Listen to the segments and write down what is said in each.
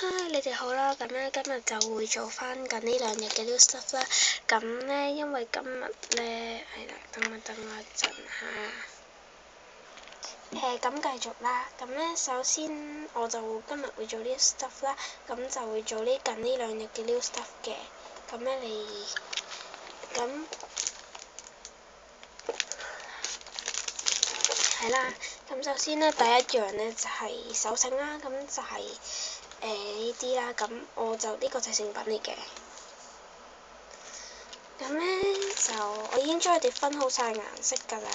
嗨，你哋好啦，咁咧今日就會做翻近呢兩日嘅 new stuff 啦。咁咧因為今日咧係啦，等我一陣嚇。咁繼續啦。咁咧首先我就今日會做 new stuff 啦，咁就會做呢近呢兩日嘅 new stuff 嘅。咁咧咁係啦。咁首先咧第一樣咧就係手繩啦，咁就係呢啲啦，咁我就呢個就係成品嚟嘅。咁咧就我已經將佢哋分好晒顏色㗎啦，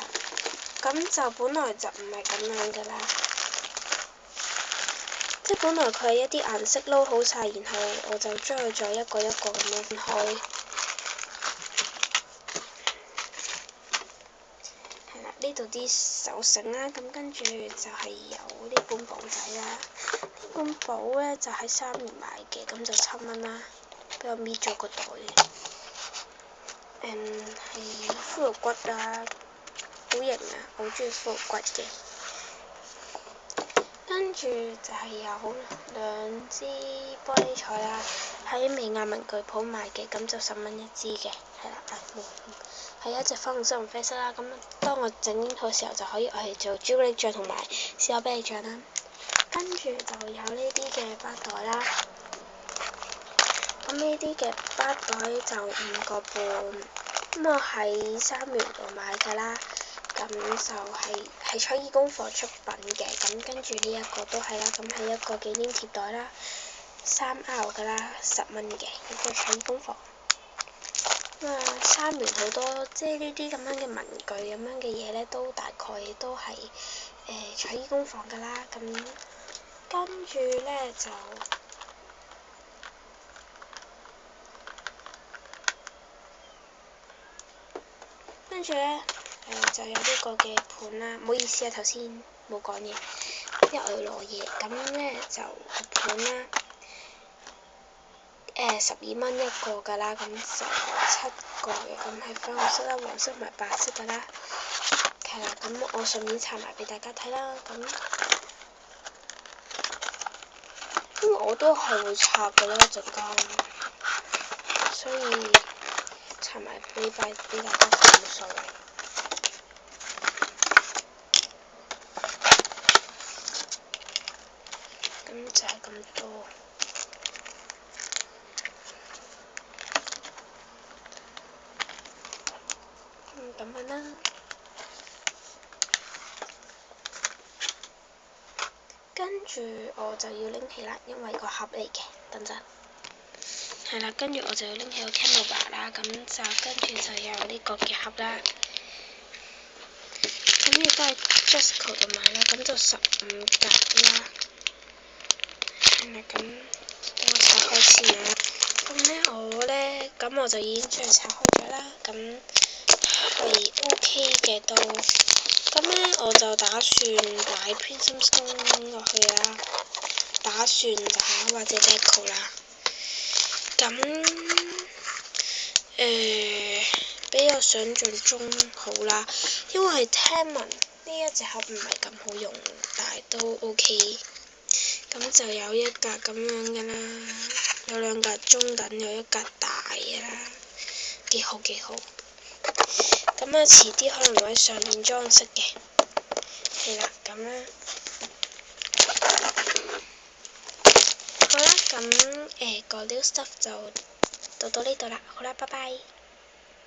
咁就本來就唔係咁樣㗎啦，即係本來佢係一啲顏色撈好晒，然後我就將佢再一個一個咁樣分開。係啦，呢度啲手繩啦，咁跟住就係有呢本簿仔啦。呢本簿咧就喺3元買嘅，咁就7蚊啦，俾我搣咗個袋。係骷髏骨啊，好型啊，我好中意骷髏骨嘅。跟住就係有兩支玻璃彩啦，喺美亞文具鋪買嘅，咁就10蚊一支嘅，係啦，係一隻粉紅色同啡色啦。咁當我整好嘅時候，就可以愛嚟做朱古力醬同埋士多啤梨醬啦。跟住就有呢啲嘅包袋啦。咁呢啲嘅包袋就5個半，咁我喺3元度買㗎啦。咁就係彩意工房出品嘅，咁跟住呢一個都係啦，咁係一個紀念貼袋啦，3R 㗎啦，10蚊嘅，亦都係彩意工房。3元好多，即係呢啲咁樣嘅文具咁樣嘅嘢咧，都大概都係彩意工房㗎啦。咁跟住咧就就有呢個嘅盤啦，唔好意思啊，頭先冇講嘢，因為我要攞嘢。咁咧就盤啦，12蚊一個㗎啦，咁就7個嘅，咁係粉紅色啦、黃色同埋白色㗎啦。係啦，咁我順便拆埋俾大家睇啦。咁因為我都係會拆㗎啦，一陣間，所以拆埋俾大家睇冇所謂。咁就係咁多。咁樣啦。跟住我就要拎起啦，因為個盒嚟嘅，等陣。係啦，跟住我就要拎起個 Canva 啦，咁就跟住就有呢個嘅盒啦。咁亦都係 Justco 度買啦，咁就15格啦。係啦，咁等我拆開先啦。咁我就已經將佢拆開咗啦，咁係 OK 嘅都。咁咧我就打算擺 Prism Stone 落去啦，打算就係或者 Deco 啦。咁比我想象中好啦，因為聽聞呢一隻盒唔係咁好用，但係都 OK。咁就有一格咁樣嘅啦，有2格中等，有1格大嘅啦，幾好。咁遲啲可能會喺上面裝飾嘅。係啦，咁啦。好啦，咁個 new stuff 就到呢度啦，好啦，拜拜。